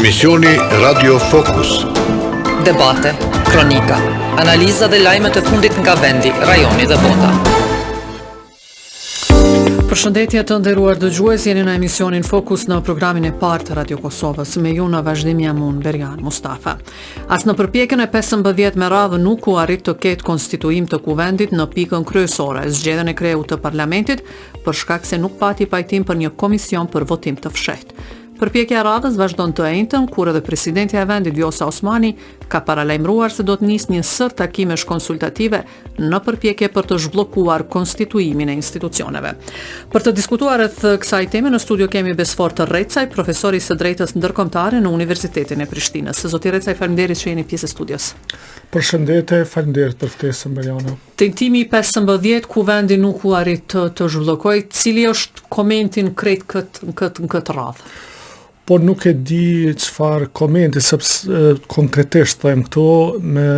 Emisioni Radio Focus. Debate, kronika, analiza dhe lajmet e fundit nga vendi, rajoni dhe bota. Përshëndetje të nderuar dëgjues, jeni në emisionin Fokus në programin e parë të Radio Kosovës. Me ju në vazhdim jam unë, Berjan Mustafa. As në përpjekjen e 15 me radhë nuk u arrit të ketë konstituim të kuvendit në pikën kryesore, zgjedhjen e kreu të parlamentit, për shkak se nuk pati pajtim për një komision për votim të fshehtë. Përpjekja e radhës vazhdon të njëjtën, kur edhe presidentja e vendit Vjosa Osmani ka paralajmëruar se do të nisë një sër takimesh konsultative në përpjekje për të zhbllokuar konstituimin e institucioneve. Për të diskutuar rreth kësaj teme në studio kemi Besfor të Recaj, profesori së drejtës ndërkombëtare në Universitetin e Prishtinës. Zoti Recaj, faleminderit që jeni pjesë e studios. Përshëndetje, faleminderit për ftesën, Berjana. Tentimi 15 ku vendi nuk u arrit të zhvillokojë, cili është komentin krejt këtë radhë? Po nuk e di çfarë komenti, sepse konkretisht them këto me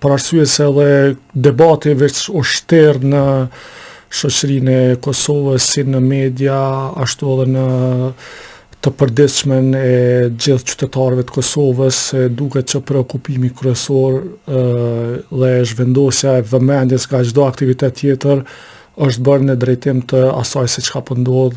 për arsye se edhe debati veç u shter në shoqërinë e Kosovës, si në media, ashtu edhe në të përditshmën e gjithë qytetarëve të Kosovës, duket që preokupimi kryesor dhe zhvendosja e vëmendjes nga çdo aktivitet tjetër është bërë në drejtim të asaj se çka po ndodh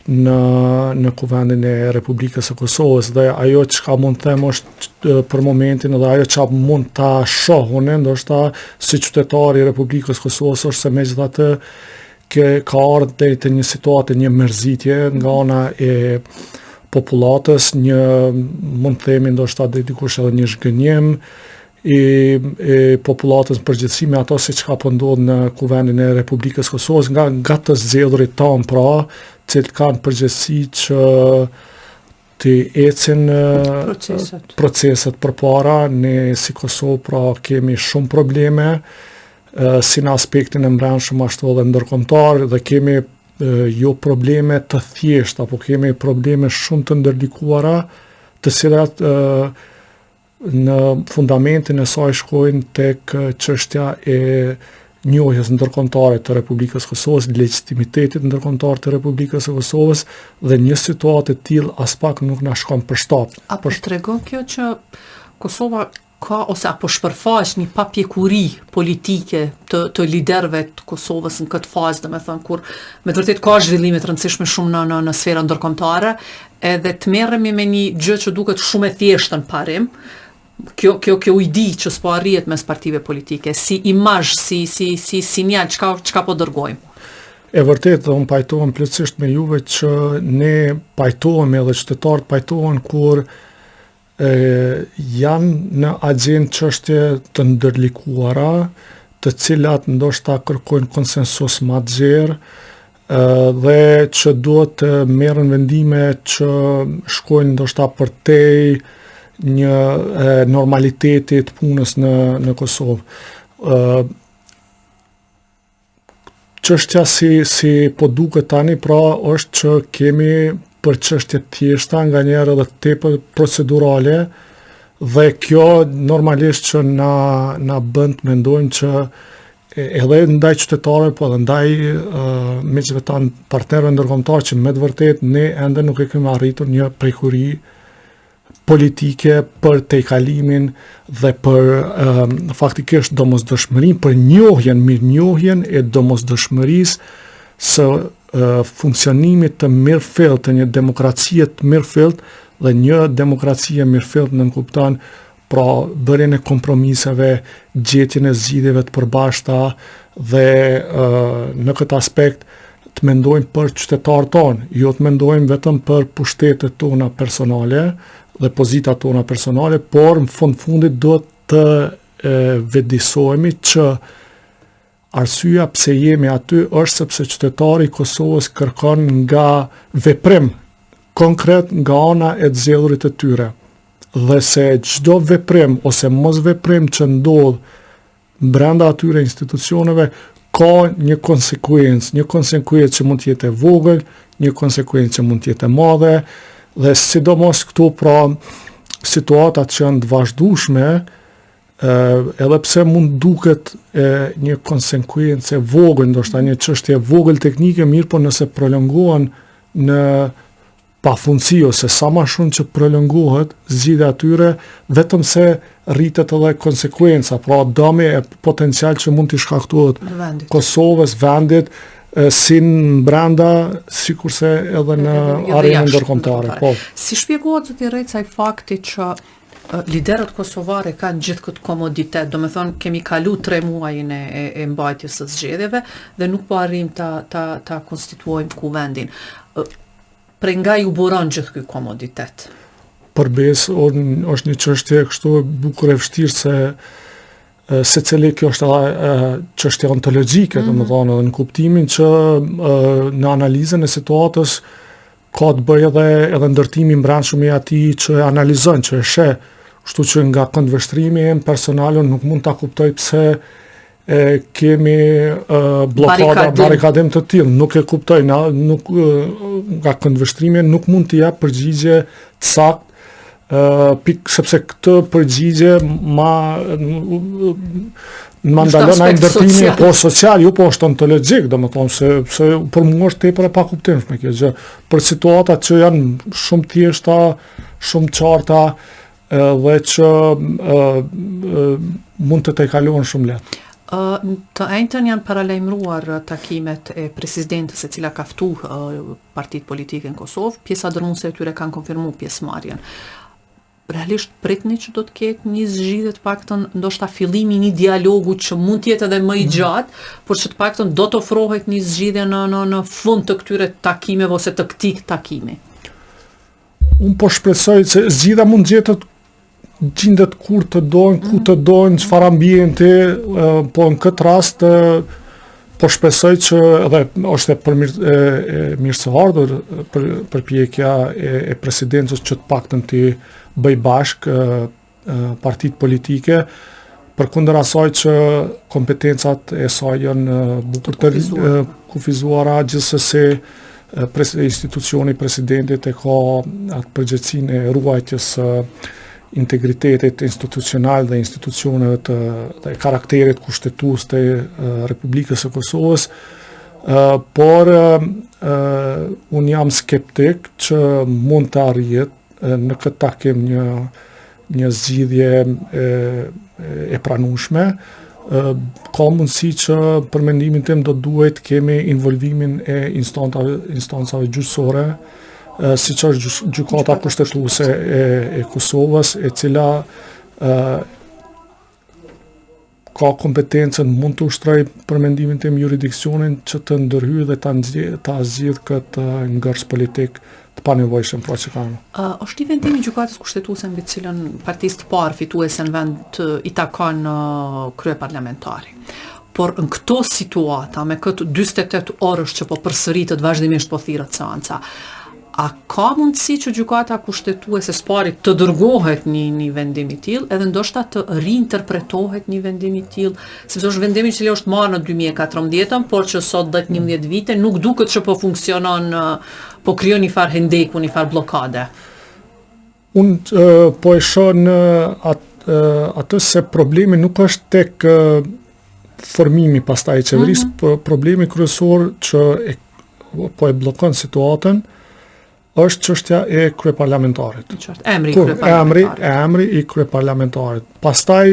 në kuvendin e Republikës së Kosovës, dhe ajo çka mund të them është për momentin, edhe ajo çka mund ta shohun ndoshta si qytetari i Republikës së Kosovës, është se megjithatë ka ardhur deri te një situatë, një mërzitje nga ana e popullatës, mund të themi ndoshta dikush edhe një zhgënjim i popullatës në përgjithësi me ato se çka po ndodh në kuvendin e Republikës së Kosovës nga të zgjedhurit tanë, pra, cilët kanë përgjithësi që të ecin proceset përpara. Ne si Kosovë, pra, kemi shumë probleme si në aspektin e brendshëm ashtu edhe ndërkombëtar, dhe kemi jo probleme të thjeshta, po kemi probleme shumë të ndërlikuara, të cilat në fundamentin e saj shkojnë tek çështja e njohjes ndërkombëtare të Republikës së Kosovës, legitimitetit ndërkombëtar të Republikës së Kosovës, dhe një situatë e tillë as pak nuk na shkon për shtapt. Apo tregon kjo që Kosova ka ose apo shpërfaq një papjekuri politike të liderëve të Kosovës në këtë fazë, domethënë kur me të vërtetë ka zhvillime të rëndësishme shumë në sferën ndërkombëtare, edhe të merremi me një gjë që duket shumë e thjeshtë në parim. Kjo ide që s'po arrihet mes partive politike, si imazh, si sinjal, çka po dërgojmë? E vërtet, unë pajtohem plotësisht me juve që ne pajtohemi edhe qytetarët pajtohen kur janë në agjendë çështje të ndërlikuara, të cilat ndoshta kërkojnë konsensus më të gjerë, dhe që duhet të merren vendime që shkojnë ndoshta përtej një normaliteti të punës në Kosovë. Çështja si po duket tani, pra, është që kemi për çështje të thjeshta, nganjëherë edhe tepër procedurale, dhe kjo normalisht që na bën të mendojmë që edhe ndaj qytetarëve, po edhe ndaj miqve tanë, partnerëve ndërkombëtar, që me të vërtetë ne ende nuk e kemi arritur një prekuri politike për tejkalimin dhe për faktikisht domosdoshmërinë, për mirënjohjen e domosdoshmërisë së funksionimit të mirëfillt të një demokracie të mirëfillt, dhe një demokracie mirëfillt nënkupton, pra, bërjen e kompromiseve, gjetjen e zgjidhjeve të përbashkëta, dhe në këtë aspekt të mendojmë për qytetarët tonë, jo të mendojmë vetëm për pushtetet tona personale dhe pozitat tona personale, por në fundit duhet të vedisohemi që arsyeja pse jemi aty është sepse qytetari i Kosovës kërkon nga veprim konkret nga ana e të zgjedhurit të tyre, dhe se çdo veprim ose mos veprim që ndodh brenda atyre institucioneve ka një konsekuencë që mund të jetë e vogël, një konsekuencë që mund të jetë e madhe, dhe sidomos këtu, pra, situatat që janë të vazhdueshme, edhe pse mund duket një konsekuencë e vogël, ndoshta një çështje e vogël teknike, mirë, po nëse prolongohen në pafundësi ose sa më shumë që prolongohet zgjidhja e tyre, vetëm se rritet edhe konsekuenca, pra dëmi e potencial që mund t'i shkaktohet Kosovës, vendit, si në brenda, sikurse edhe në arenën ndërkombëtare. Po. Si shpjegohet zoti Recaj fakti që liderët kosovare kanë gjithë këtë komoditet, do me thonë kemi kalu 3 muajin e mbajtjes së zgjedhjeve dhe nuk po arrim ta konstituojmë kuvendin. Pre nga ju buron gjithë ky komoditet? Përbes, është një çështje kështu e bukur e vështirë se cili kjo është çështje ontologjike, domethënë edhe në kuptimin që në analizën e situatës ka të bëjë edhe ndërtimi brendshëm i atij që e analizon, që e sheh, kështu që nga këndvështrimi im personal nuk mund ta kuptoj pse kemi barikadim të tillë, nuk e kuptoj, nga këndvështrimi nuk mund t'i jap përgjigje të saktë, sepse këtë përgjigje ma ndalon ai ndërtimi po social, jo po është ontologjik, domethënë se për mua është tepër e pakuptimshme kjo gjë. Për situatat që janë shumë thjeshta, shumë qarta dhe që mund të kalojnë shumë lehtë. Të njëjtën janë paralajmëruar takimet e presidentës e cila ka ftuar partitë politike në Kosovë, pjesa dërmuese e tyre kanë konfirmuar pjesëmarrjen. Realisht pritni që do të ketë një zgjidhje të paktën, ndoshta fillimi një dialogu që mund të jetë edhe më i gjatë, por që të paktën do të ofrohet një zgjidhje në fund të këtyre takimeve ose të këtij takimi. Unë po shpresoj se zgjidhja mund gjendet kur të dojnë, ku të dojnë, çfarë ambienti, po në këtë rast po shpresoj që edhe është e mirëseardhur përpjekja e presidentës që të paktën të bëj bashk partitë politike, përkundër asaj që kompetencat e saj janë bukur të kufizuara, gjithsesi institucioni presidentit e ka atë përgjegjësinë e ruajtjes integritetit institucional dhe institucioneve të karakterit kushtetues të Republikës së Kosovës, por unë jam skeptik që mund të arrihet në këtë takim një zgjidhje e pranueshme. Ka mundësi që për mendimin tim do duhet kemi involvimin e instancave gjyqësore, siç është gjykata kushtetuese e Kosovës, e cila ka kompetencën, mund të ushtrojë për mendimin tim jurisdiksionin që të ndërhyjë dhe ta zgjidh këtë ngërç politik të panevojshëm pra që kanë. Është i vendimi i gjykatës kushtetuese mbi të cilën partisë të parë fituese në vend i takon kryeparlamentari. Por në këto situata, me këtë 48 orësh që po përsëritet vazhdimisht po thirret seanca, a ka mundësi që gjykata kushtetuese së pari të dërgohet një vendim i tillë, edhe ndoshta të riinterpretohet një vendim i tillë, sepse është vendimi që është marrë në 2014, por që sot 11 vite nuk duket që po funksionon, po krijon një farë hendeku, një farë blokade. Unë po e shoh atë se problemi nuk është tek formimi pastaj i qeverisë, por problemi kryesor që po e bllokon situatën është çështja e kryeparlamentarit. Emri i kryeparlamentarit. Pastaj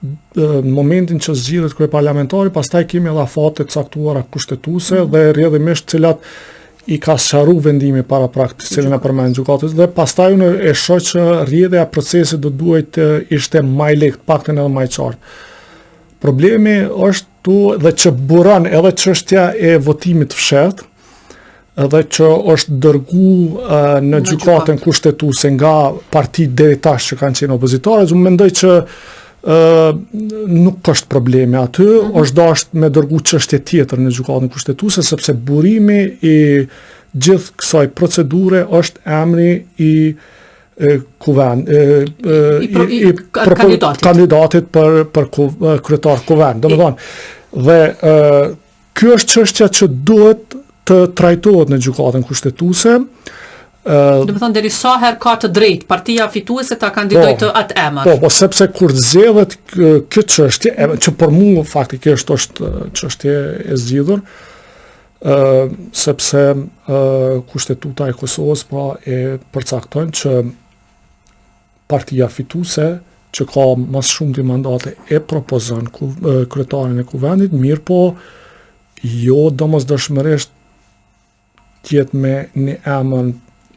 në momentin që zgjidhet kryeparlamentari, pastaj kemi edhe afate të caktuara kushtetuese dhe rrjedhimisht cilat i ka sqaruar vendimi paraprak të cilën e përmend gjykatës, dhe pastaj unë e shoh që rrjedhja e procesit do duhet ishte më e lehtë, paktën edhe më e qartë. Problemi është tu dhe që buron edhe çështja e votimit fshehtë, edhe që është dërgu në gjykatën kushtetuese nga partitë deri tash që kanë qenë opozitare. Unë mendoj që nuk është problemi aty, është dashur me dërgu çështje tjetër në gjykatën kushtetuese, sepse burimi i gjithë kësaj procedure është emri i kandidatit për kryetar kuvend. Domethënë, dhe kjo është çështja që duhet të trajtohet në gjykatën kushtetuese. Do të thonë deri sa herë ka të drejtë partia fituese ta kandidojë të atë emër. Po, sepse kur zgjedhet kjo çështje, që për mua faktikisht është çështje e zgjidhur, sepse kushtetuta e Kosovës pra e përcakton që partia fituese që ka mas shumti mandate e propozon kryetarin e kuvendit, mirë po jo domosdoshmërisht tjetë me një emën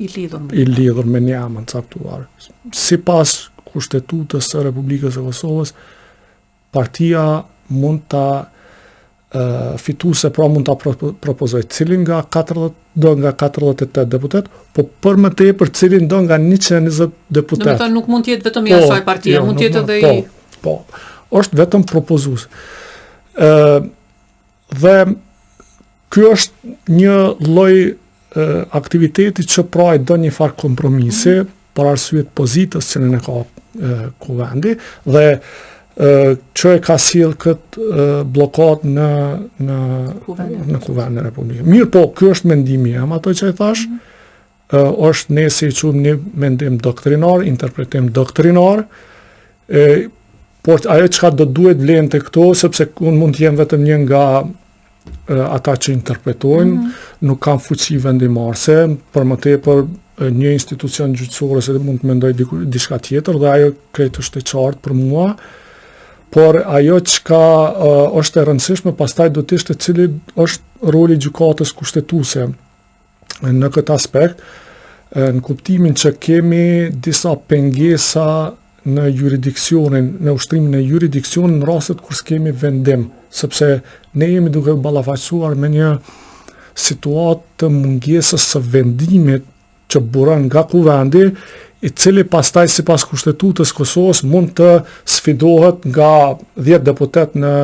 i lidhur me një emën caktuar. Sipas Kushtetutës së Republikës së Kosovës, partia mund ta fituese pra mund ta propozoj cilin nga 48 deputet, po për më tepër cilin do nga 120 deputet. Do të thonë nuk mund të jetë vetëm i asaj partie, mund të jetë edhe i... Po, është vetëm propozues. Dhe ky është një lloj aktiviteti që pra e do një farë kompromisi për arsye të pozitës që në ka kuvendi dhe që e ka sjell këtë blokad në kuvendin e Republikës. Mirë po, ky është mendimi jam, ato që e thash, është ne si qumë një mendim doktrinar, interpretim doktrinar, por ajo çka do duhet vlen te këto, sepse unë mund të jem vetëm një nga ata që interpretojnë, nuk kam fuqi vendimarrëse, për më tepër një institucion gjyqësor se mund të mendoj diçka tjetër dhe ajo krejt është e qartë për mua, por ajo çka është e rëndësishme pastaj do të ishte cili është roli gjykatës kushtetuese në këtë aspekt, në kuptimin që kemi disa pengesa në juridiksionin, në ushtrimin e juridiksionin në rastet kur s'kemi vendim, sepse ne jemi duke ballafaqsuar me një situatë të mungesës së vendimit që buron nga kuvendi, i cili pastaj sipas Kushtetutës Kosovës mund të sfidohet nga 10 deputet në...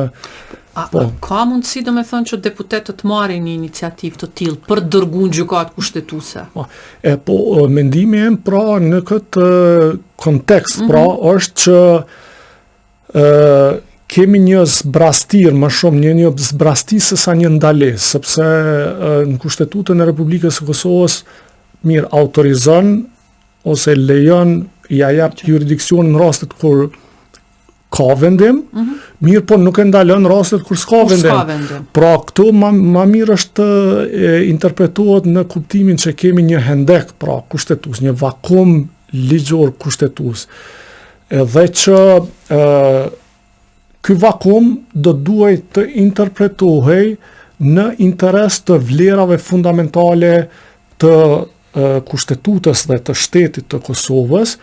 Ka mundësi do me thënë që deputetët marrin një iniciativë të tillë për të dërguar gjykatë kushtetuese? Mendimi im pra në këtë kontekst pra është që kemi një zbrastir më shumë, një zbrastis se sa një ndalesë, sepse në Kushtetutën e Republikës së Kosovës mirë autorizon ose lejon ja jap jurisdiksion në rastet kur ka vendim, mirë po nuk e ndalon rastet kur s'ka vendim. Pra këtu ma mirë është interpretohet në kuptimin që kemi një hendek pra kushtetues, një vakum ligjor kushtetues. Edhe që ky vakum do duhet të interpretohej në interes të vlerave fundamentale të Kushtetutës dhe të shtetit të Kosovës,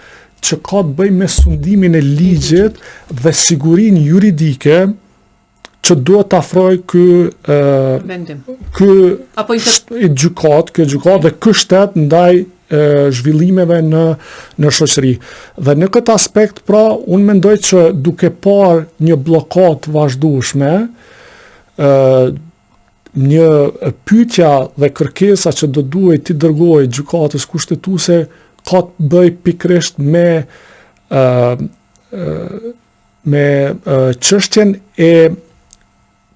që ka të bëjë me sundimin e ligjit dhe sigurinë juridike që duhet të afroj ky gjykat dhe ky shtet ndaj zhvillimeve në shoqëri. Dhe në këtë aspekt, pra, unë mendoj që duke parë një blokad vazhdueshme, një pyetja dhe kërkesa që do duhet t'i dërgojë gjykatës kushtetuese ka të bëj pikërisht me çështjen e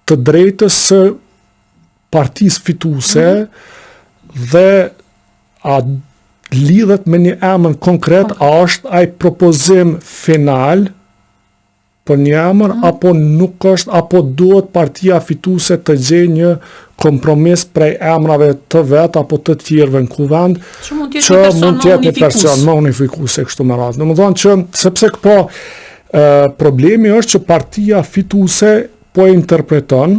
të drejtës së partisë fituese dhe a lidhet me një emër konkret, a është ai propozim final për një emër, apo nuk është, apo duhet partia fituese të gjejë një kompromis prej emrave të vet apo të tjerëve në kuvend, që mund të jetë një person më unifikues kështu me radhë. Domethënë që sepse problemi është që partia fituese po e interpreton,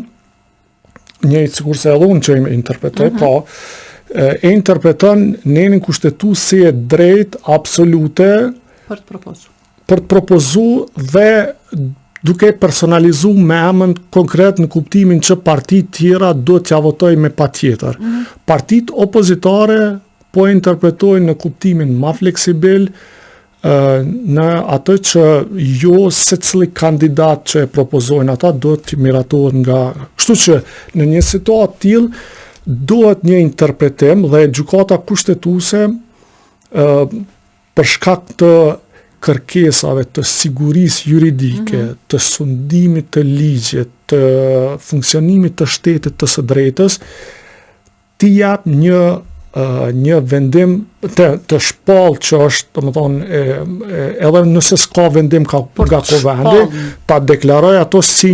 njëjtë sikurse edhe unë që e interpretoj, e interpreton nenin kushtetues si e drejtë absolute për të propozu dhe duke personalizu me emën konkret në kuptimin që partit tjera do t'ja votoj me patjetër. Partit opozitare po interpretojnë në kuptimin ma fleksibil në atë që jo secili kandidat që e propozojnë ata do t'i miratohet nga... Kështu që në një situatë tillë duhet një interpretim dhe gjykata kushtetuese për shkak të kërkesave të sigurisë juridike, të sundimit të ligjit, të funksionimit të shtetit të së drejtës, t'i jap një një vendim të shpall që është, domethënë, edhe nëse s'ka vendim nga Kuvendi, ta deklaroj ato si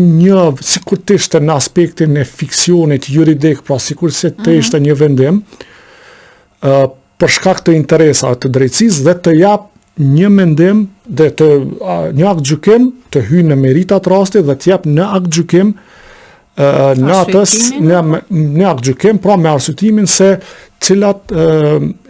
sikur të ishte në aspektin e fiksionit juridik, pra sikur se të ishte një vendim, për shkak të interesave të drejtësisë dhe të jap një mendim dhe një akt gjykim të hyjë në meritat rastit dhe të jap në akt gjykim në akt gjykim, pra me arsyetimin se cilat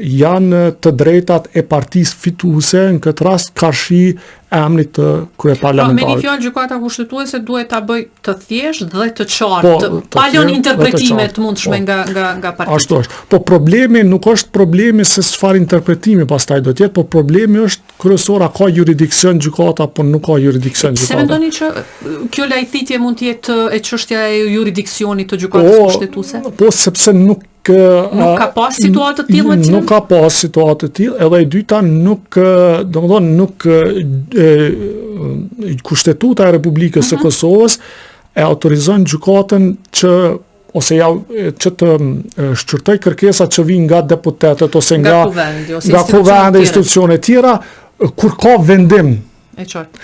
janë të drejtat e partisë fituese, në këtë rast karshi emrit të kryeparlamentarit. Me një fjalë, gjykata kushtetuese duhet ta bëj të thjeshtë dhe të qartë, pa lënë interpretime të mundshme nga partitë. Ashtu është. Po problemi nuk është problemi se çfarë interpretimi pastaj do të jetë, po problemi është kryesor, a ka juridiksion gjykata apo nuk ka juridiksion gjykata. Se mendoni që kjo lajthitje mund të jetë e çështja e juridiksionit të gjykatës kushtetuese? Po sepse nuk ka pas situatë të tillë? Nuk ka pas situatë të tillë, edhe e dyta nuk Kushtetuta e Republikës së Kosovës e autorizon gjykatën që të shqyrtoj kërkesat që vijnë nga deputetët ose nga kuvendi, institucione tjera, kur ka vendim. E qartë.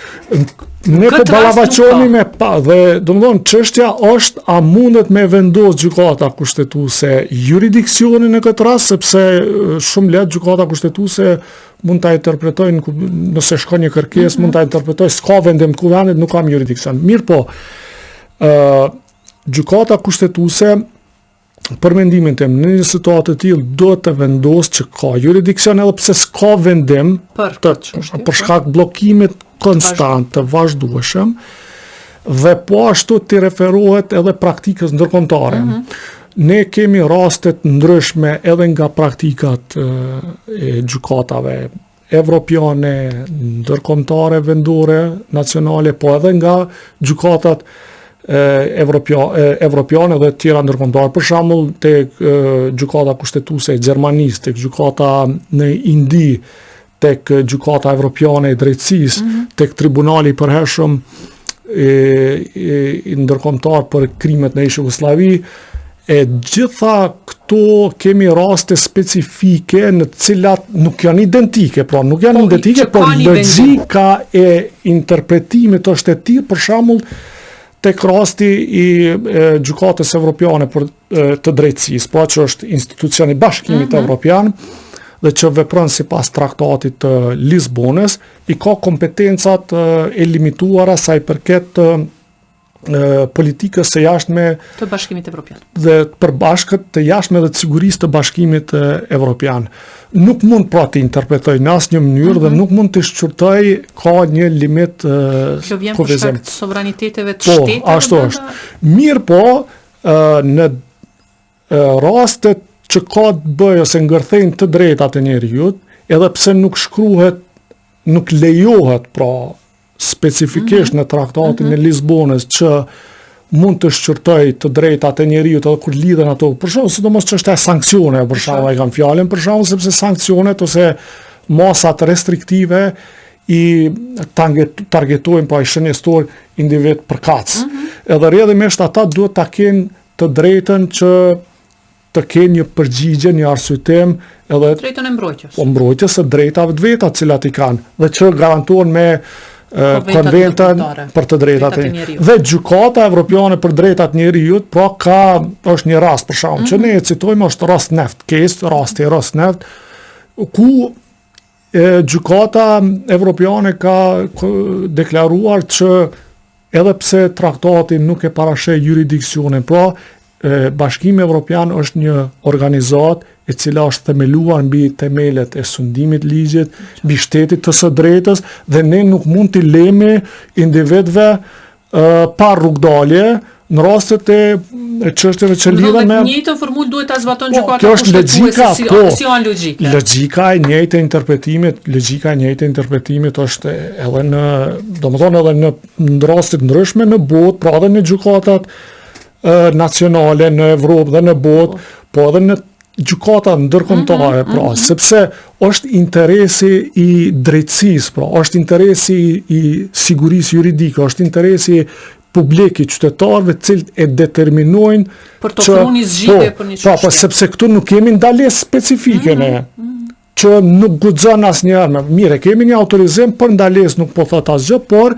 Ne po ballafaqohemi me dhe domethënë çështja është a mundet me vendos gjykata kushtetuese juridiksionin në këtë rast, sepse shumë lehtë gjykata kushtetuese mund ta interpretojnë, nëse shkon një kërkesë, mund ta interpretojë s'ka vendim të kuvendit, nuk kam juridiksion. Mirë po, gjykata kushtetuese për mendimin tim, në një situatë të tillë do të vendosë që ka juridiksion edhe pse s'ka vendim për shkak bllokimit konstant të vazhdueshëm dhe po ashtu të referohet edhe praktikës ndërkombëtare. Ne kemi raste të ndryshme edhe nga praktikat e gjykatave evropiane, ndërkombëtare, vendore, nacionale, po edhe nga gjykatat evropiane dhe tjera ndërkombëtare. Për shembull, tek gjykata kushtetuese e Gjermanisë, tek gjykata në Indi, tek gjykata evropiane e drejtësisë, tek tribunali i përhershëm i ndërkombëtar për krimet në Jugosllavi, e gjitha këto kemi raste specifike në të cilat nuk janë identike, por logjika e interpretimit është e tillë, për shembull tek rasti i gjykatës evropiane të drejtësisë, pra që është institucioni i Bashkimit Evropian dhe që vepron sipas traktatit të Lisbonës, i ka kompetencat e limituara sa i përket politikës së jashtme të Bashkimit Evropian dhe përbashkët të jashtme dhe të sigurisë të Bashkimit Evropian. Nuk mund pra të interpretoj në asnjë mënyrë dhe nuk mund të shqyrtoj ka një limit që vjen për shkak të sovraniteteve të shtetit. Po, ashtu është. Mirë po, në rastet që ka të bëjë ose ngërthejnë të drejtat e njerëzit, edhe pse nuk shkruhet, nuk lejohet pra specifikisht në traktatin e Lisbonës që mund të shqyrtoj të drejtat e njerëzit edhe kur lidhen ato, për shembull, sidomos çështja e sanksioneve, për shembull, ai kam fjalën, për shembull, sepse sanksionet ose masat restriktive i targetojnë pa i shënjestor individ përkatës. Edhe rrjedhimisht ata duhet ta kenë të drejtën që të kenë një përgjigje, një arsyetim edhe drejtën e mbrojtjes. Po mbrojtjes së drejtave të veta të cilat i kanë dhe që garantohen me konventën për të drejtat e njerëzit. Dhe gjykata evropiane për drejtat e njerëzit, pra është një rast për shkak që ne e citojmë, është Rosneft case, rasti Rosneft, ku gjykata evropiane ka deklaruar që edhe pse traktati nuk e parasheh juridiksionin, pra Bashkimi Evropian është një organizat e cila është themeluar mbi themelet e sundimit ligjit, mbi shtetit të së drejtës, dhe ne nuk mund t'i lejmë individëve pa rrugdalje në rastet e çështjeve që lidhen me... Në njëjtën formulë duhet ta zbaton gjykata kjo është logjika, si janë logjike. Logjika e njëjtë e interpretimit është edhe në, domethënë edhe në raste të ndryshme në botë, pra edhe në gjykatat nacionale në Evropë dhe në botë, po edhe në gjykata ndërkombëtare, pra, sepse është interesi i drejtësisë, pra, është interesi i sigurisë juridike, është interesi publik i qytetarëve cilët e determinojnë Për të ofruar një zgjidhje për një çështje. Po, sepse këtu nuk kemi ndalesë specifike ne, që nuk guxon asnjëherë. Mire, kemi një autorizim për ndalesë, nuk po thot asgjë, por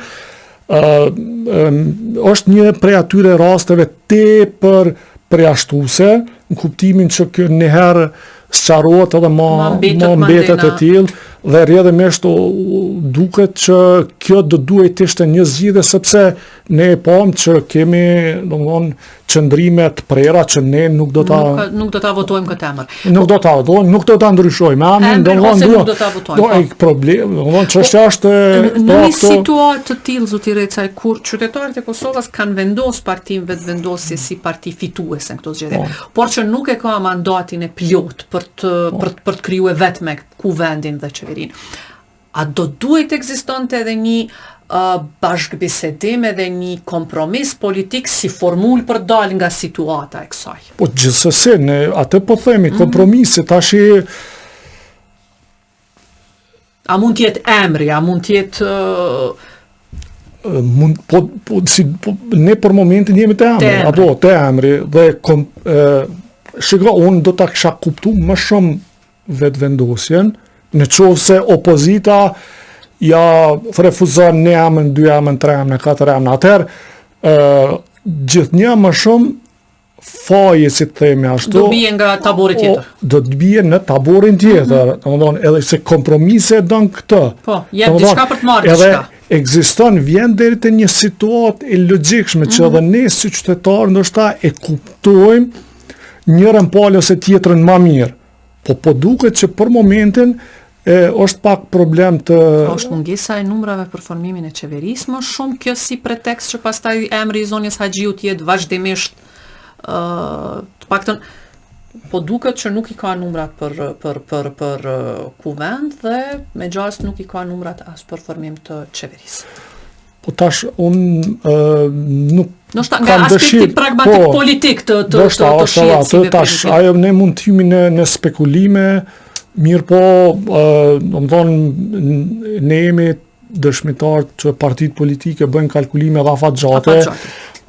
është një prej atyre rasteve tepër përjashtuese, në kuptimin që kjo njëherë sqarohet edhe ma mbetet e tillë, dhe rrjedhimisht duket që kjo do duhet të ishte një zgjidhje, sepse ne e pam që kemi, domthonë, qëndrime të prera që ne nuk do ta votojmë këtë emër. Nuk do ta votojmë, nuk do ta ndryshojmë. Ose nuk do ta votojmë. Problem, domthonë çështja është në një situatë të tillë, zoti Recaj, kur qytetarët e Kosovës kanë vendosur partinë vetvendosje si parti fituese në këto zgjedhje, por që nuk e ka mandatin e plot për të krijuar vetëm kuvendin dhe qeverinë. A do duhet ekzistonte edhe një bashkëbisedim edhe një kompromis politik si formulë për dalë nga situata e kësaj? Po gjithsesi, ne atë po themi, kompromisi tash A mund t'jetë emri, a mund t'jetë ne për momentin jemi të emri, apo të emri, dhe shiko, unë do ta kisha kuptuar më shumë vetvendosjen, në qovë se opozita ja refuzon një emën, 2 emën, 3 emën, 4 emën, atëherë gjithnjë më shumë faje, si të themi ashtu, do bie nga tabori tjetër. Do të bie në taborin tjetër, domethënë edhe se kompromise don këtë. Po, jep diçka për të marrë diçka. Edhe ekziston, vjen deri te një situatë e logjikshme që edhe ne si qytetarë ndoshta e kuptojmë njërën palë ose tjetrën më mirë. Po duket që për momentin është pak problem të... është mungesa e numrave për formimin e qeverisë, më shumë kjo si pretekst që pastaj emri i zonjës Haxhiut jetë vazhdimisht të paktën, po duket që nuk i ka numrat për kuvend dhe me gjast nuk i ka numrat as për formim të qeverisë. Po tash unë nuk nga aspekti pragmatik politik të shihet si tash ajo ne mund të hymi në spekulime, mirë po, domethënë ne jemi dëshmitar që partitë politike bëjnë kalkulime dhe afatgjate,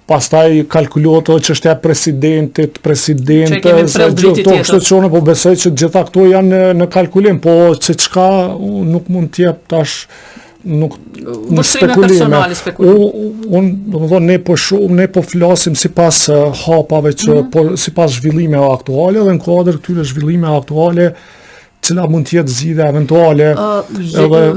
pastaj kalkulohet çështja e presidentit, presidentes, gjithë këto çone, po besoj që gjitha këto janë në kalkulim, po se çka nuk mund të jep tash nuk spekulime. Unë, domethënë, ne po flasim sipas hapave që sipas zhvillimeve aktuale dhe në kuadër këtyre zhvillimeve aktuale cila mund të jetë zgjidhja eventuale.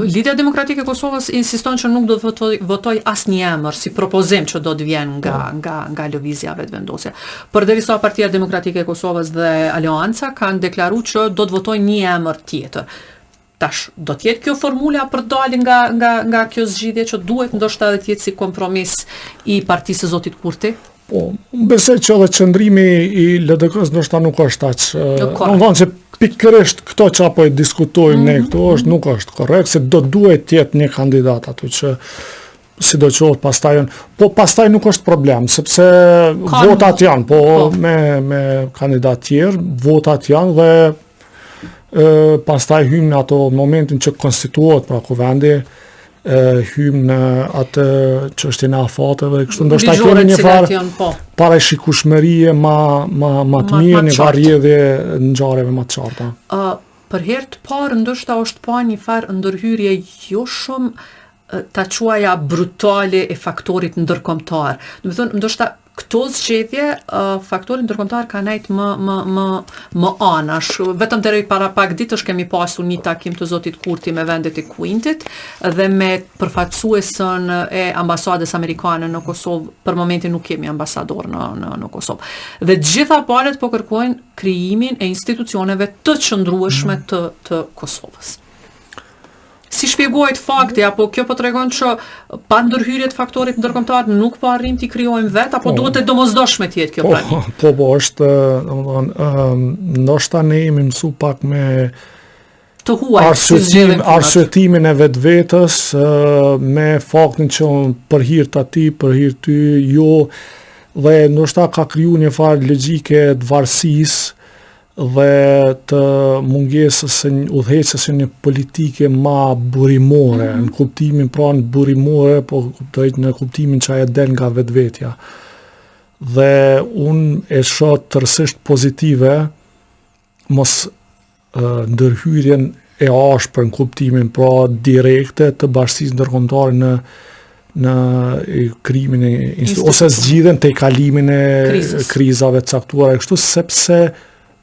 Lidhja Demokratike e Kosovës insiston që nuk do të votoj asnjë emër si propozim që do të vjen nga lëvizja vetvendosje. Përderisa Partia Demokratike e Kosovës dhe Aleanca kanë deklaruar që do të votojnë një emër tjetër. Tash, do të jetë kjo formula për dalë nga kjo zgjidhje që duhet ndoshta edhe të jetë si kompromis i partisë së zotit Kurti? Po, besoj që edhe qëndrimi i LDK-s ndoshta nuk është aq. Domethënë se pikërisht këto që apo e diskutojmë ne këtu nuk është korrekt, se do duhet të jetë një kandidat aty që sidoqoftë pastaj po pastaj nuk është problem, sepse votat janë, po me kandidat tjerë, votat janë dhe pastaj hymë në ato momentin që konstituohet pra kuvendi, hymë në atë çështjen e afateve, kështu ndoshta kemi një farë parashikueshmërie ma të mirë, një varrjedhje ngjarjeve më të qarta. Për herë të parë ndoshta është pa një farë ndërhyrje jo shumë ta quaja brutale e faktorit ndërkombëtar. Do të thonë ndoshta këto zgjedhje faktori ndërkombëtar ka nejtë më anash. Vetëm deri para pak ditësh kemi pasur një takim të zotit Kurti me vendet e Quintit dhe me përfaqësuesën e ambasadës amerikane në Kosovë. Për momentin nuk kemi ambasador në Kosovë. Dhe gjitha palët po kërkojnë krijimin e institucioneve të qëndrueshme të Kosovës. Si shpjegohet fakti, apo kjo po tregon që pa ndërhyrje të faktorit ndërkombëtar nuk po arrim t'i krijojmë vet, apo duhet të domosdoshme të jetë kjo plani? Po, është, ndoshta ne jemi mësuar pak me të huaj arsyetimin e vetvetes, me faktin që për hir të atij, për hir ty, jo, dhe ndoshta ka kriju një farë logjike të varësisë dhe të mungesës së udhëheqjes së një politike ma burimore, në kuptimin pra në burimore, po në kuptimin që ajo del nga vetvetja. Dhe unë e shoh tërësisht pozitive mos ndërhyrjen e ashpër në kuptimin pra direkte të bashkësisë ndërkombëtare në krimin ose zgjidhjen te kalimin e krizave të caktuara kështu, sepse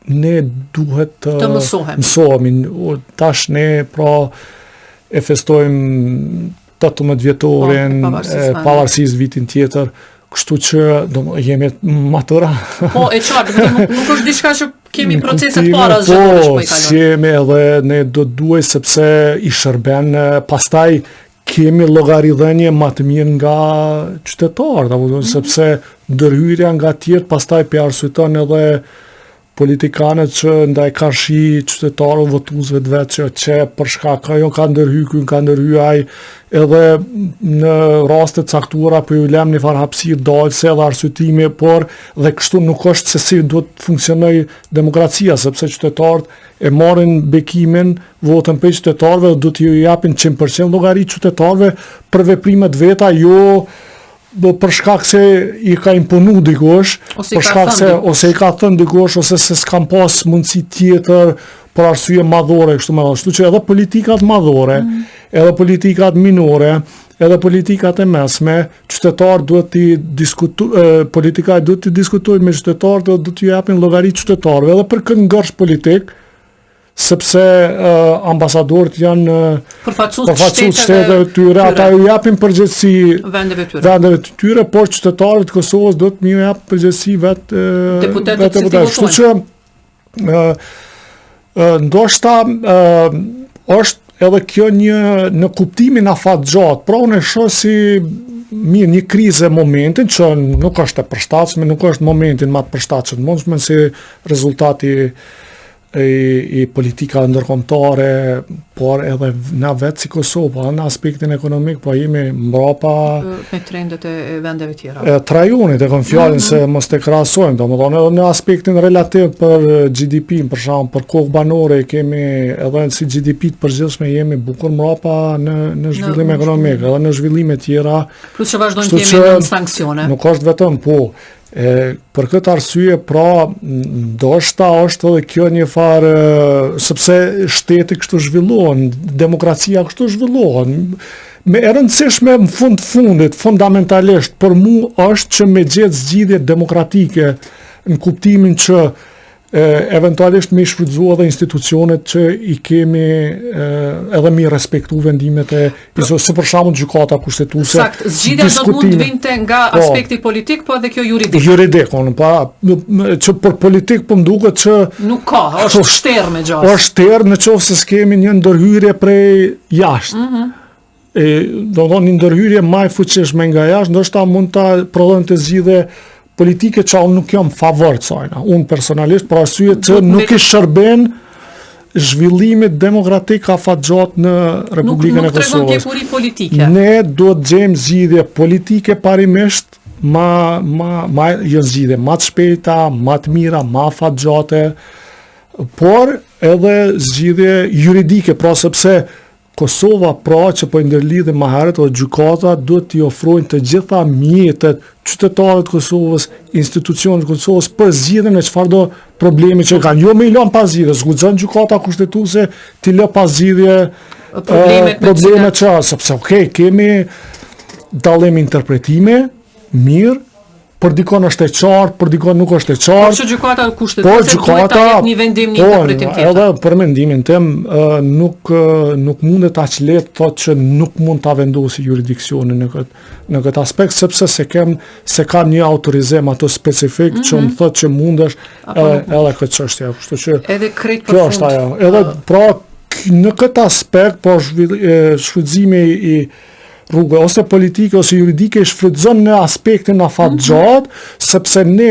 ne duhet të mësohemi. Tash ne pra e festojmë 18 vjetorin pavarësisë vitin tjetër, kështu që jemi më të ra. Po, e qartë, nuk është diçka që kemi proceset para zgjedhëresh po i kalon. Po, jemi edhe ne do duhet sepse i shërben, pastaj kemi llogaridhënie më të mirë nga qytetarët, sepse ndërhyrja nga tjerë pastaj pe arsyeton edhe politikanët që ndaj karshi qytetarëve votuesve të vetë që për shkak ajo ka ndërhy ai, edhe në raste caktuara po ju lëm një farë hapësirë dalse edhe arsyetimi, por dhe kështu nuk është se si duhet të funksionojë demokracia, sepse qytetarët e marrin bekimin, votën për qytetarëve dhe do t'ju japin 100% llogari qytetarëve për veprimet veta, jo për shkak se i ka imponu dikush, ose i ka thënë dikush, ose se s'kam pas mundësi tjetër për arsye madhore, kështu që edhe politikat madhore, edhe politikat minore, edhe politikat e mesme, qytetarë duhet politikat duhet të diskutojnë me qytetarët dhe duhet t'ju japin llogari qytetarëve, edhe për këtë ngërsh politik, sepse ambasadorët janë përfaqësues shtetet tyre, ata ju japin përgjegjësi vendeve të tyre, por qytetarët e Kosovës do të më japin përgjegjësi vetë deputetët. Kështu që ndoshta është edhe kjo në kuptimin afatgjatë, pra unë e shoh si mirë një krizë momentin që nuk është e përshtatshme, nuk është momentin më të përshtatshëm të mundshëm si rezultati i politika ndërkombëtare, por edhe na vetë si Kosovë, në aspektin ekonomik, po jemi mbrapa me trendet e vendeve tjera. Trajonit e kam fjalën se mos të krahasojmë, domethënë edhe në aspektin relativ për GDP, për shembull, për kohë banore kemi edhe si GDP të përgjithshme jemi bukur mbrapa në zhvillim ekonomik, edhe në zhvillime tjera. Plus që vazhdojmë të jemi në sanksione. Nuk është vetëm për këtë arsye, pra, ndoshta është edhe kjo një farë, sepse shteti kështu zhvillohen, demokracia kështu zhvillohen, me e rëndësishme në fundit, fundamentalisht, për mu është që me gjetë zgjidhje demokratike, në kuptimin që eventualisht me shfrytëzu edhe institucionet që i kemi edhe mi respektu vendimet si për shembull gjykata kushtetuese. Sakt, zgjidhja do të mund të vinte nga aspekti politik, po edhe kjo juridik. Juridik, që për politik po mduket që nuk ka, është shtërë me gjas. Është shtërë në qoftë se s'kemi një ndërhyrje prej jashtë. Do thonë një ndërhyrje më e fuqishme nga jashtë, ndoshta mund ta prodhojnë të zgjidhje politike që unë nuk jam favor të sajna. Unë personalisht, për arsye që nuk i shërben zhvillimit demokratik afatgjat në Republikën e Kosovës. Nuk tregon pjekuri politike. Ne do të gjejmë zgjidhje politike parimisht, jo zgjidhje më të shpejta, më të mira, më afatgjate, por edhe zgjidhje juridike, pra sepse Kosova pra që po ndërlidhe më herët o gjykata duhet t'i ofrojnë të gjitha mjetet qytetarët Kosovës, institucionet Kosovës për zgjidhjen e çfarëdo problemi që kanë. Jo me i lën pas zgjidhjes, guxon gjykata kushtetuese t'i lë pas zgjidhje problemet që sepse kemi dallim interpretime, mirë, për dikon është e qartë, për dikon nuk është e qartë. Por që gjykata kushtetuese duhet ta jep një vendim, një interpretim tjetër. Edhe për mendimin tim nuk mundet aq lehtë thotë që nuk mund ta vendosi jurisdiksionin në këtë aspekt, sepse se ka një autorizim ato specifik që më thotë që mundesh edhe këtë çështje, kështu që edhe krejt për kjo është ajo. Edhe pra në këtë aspekt po shfrytëzimi i rrugë ose politike ose juridike shfrytëzon në aspektin afatgjat, sepse ne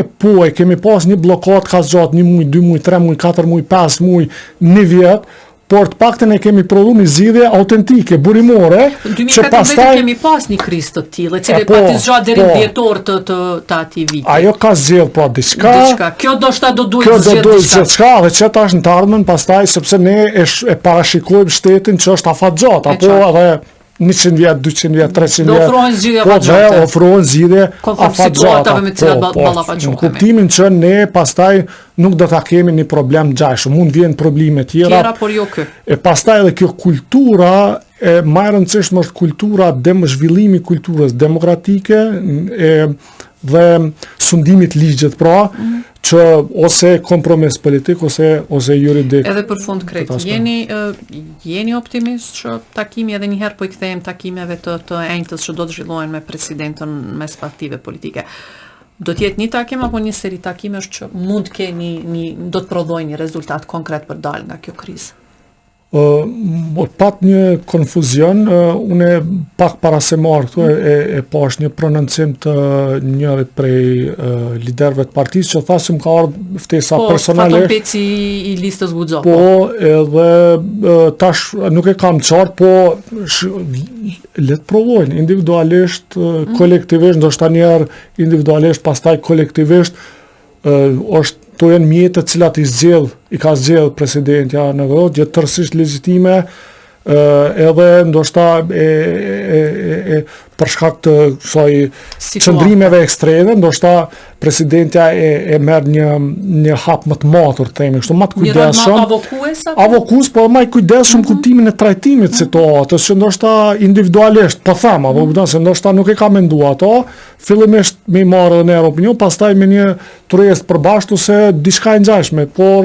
kemi pas një blokad ka zgjat 1 muj, 2 muj, 3 muj, 4 muj, 5 muj, 1 vjet, por të paktën e kemi prodhu një zgjidhje autentike, burimore, që 2014 pastaj kemi pas një krizë të tillë, e cili po, pati zgjatë deri po. në dhjetor të atij viti. ajo ka zgjedh po diçka. Kjo do Kjo duhet do zgjedh duhet diçka. diçka dhe që tash në të ardhmen pastaj sepse ne e parashikojmë shtetin që është afatgjat, apo edhe 100 vjet, 200 vjet, 300 Do vjet. ofrohen zgjidhje Po afatgjate. dhe ofrohen zgjidhje Konform afatgjata. situatave me të cilat ballafaqohemi. Në kuptimin që ne pastaj nuk do ta kemi një problem gjajshëm, mund vjen probleme Tjera, por jo ky. E pastaj edhe kjo kultura e më e rëndësishme është kultura zhvillimi i kulturës demokratike dhe sundimit ligjit, pra, që ose kompromis politik ose juridik. Edhe për fund krejt, jeni optimist që takimi edhe një herë po I kthejmë takimeve të enjtës që do të zhvillohen me presidentën mes partive politike. Do të jetë një takim apo një seri takimesh që mund të kenë do të prodhojnë një rezultat konkret për dalë nga kjo krizë? Pat një konfuzion, une pak para se marrë këtu e pash një prononcim të njërit prej liderëve të partisë që thasim ka ardhë ftesa personalisht. Fatën Peci I listës Guxho. Po, edhe tash nuk e kam qartë, po le të provojnë individualisht, kolektivisht, ndoshta njerë individualisht, pastaj kolektivisht, është to janë mjetët cilat I ka zgjedh presidentja në vërtet, gjë tërësisht legjitime, edhe ndoshta për shkak të kësaj çndrimeve ekstreme, ndoshta presidentja e merr një hap më të matur, themi kështu, më të kujdesshëm. Një avokues apo? Avokues, po më I kujdesshëm kuptimin e trajtimit të situatës, që ndoshta individualisht, po them, apo se ndoshta nuk e ka menduar ato, fillimisht me I marrë në opinion, pastaj me një turist përbashkëtu se diçka e ngjashme, por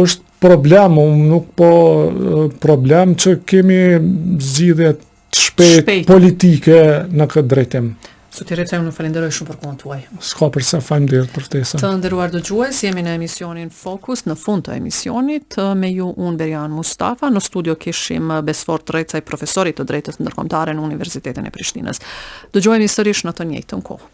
është problem, nuk po problem që kemi zgjidhje shpejt politike në këtë drejtim. Zoti Reca, unë falenderoj shumë për kohën tuaj. S'ka përse, faleminderit për ftesën. Të nderuar dëgjues, jemi në emisionin Fokus, në fund të emisionit, me ju unë Berian Mustafa, në studio kishim Besfort Recaj, profesori të drejtës ndërkombëtare në Universitetin e Prishtinës. Dëgjojmë sërish në të njëjtën kohë.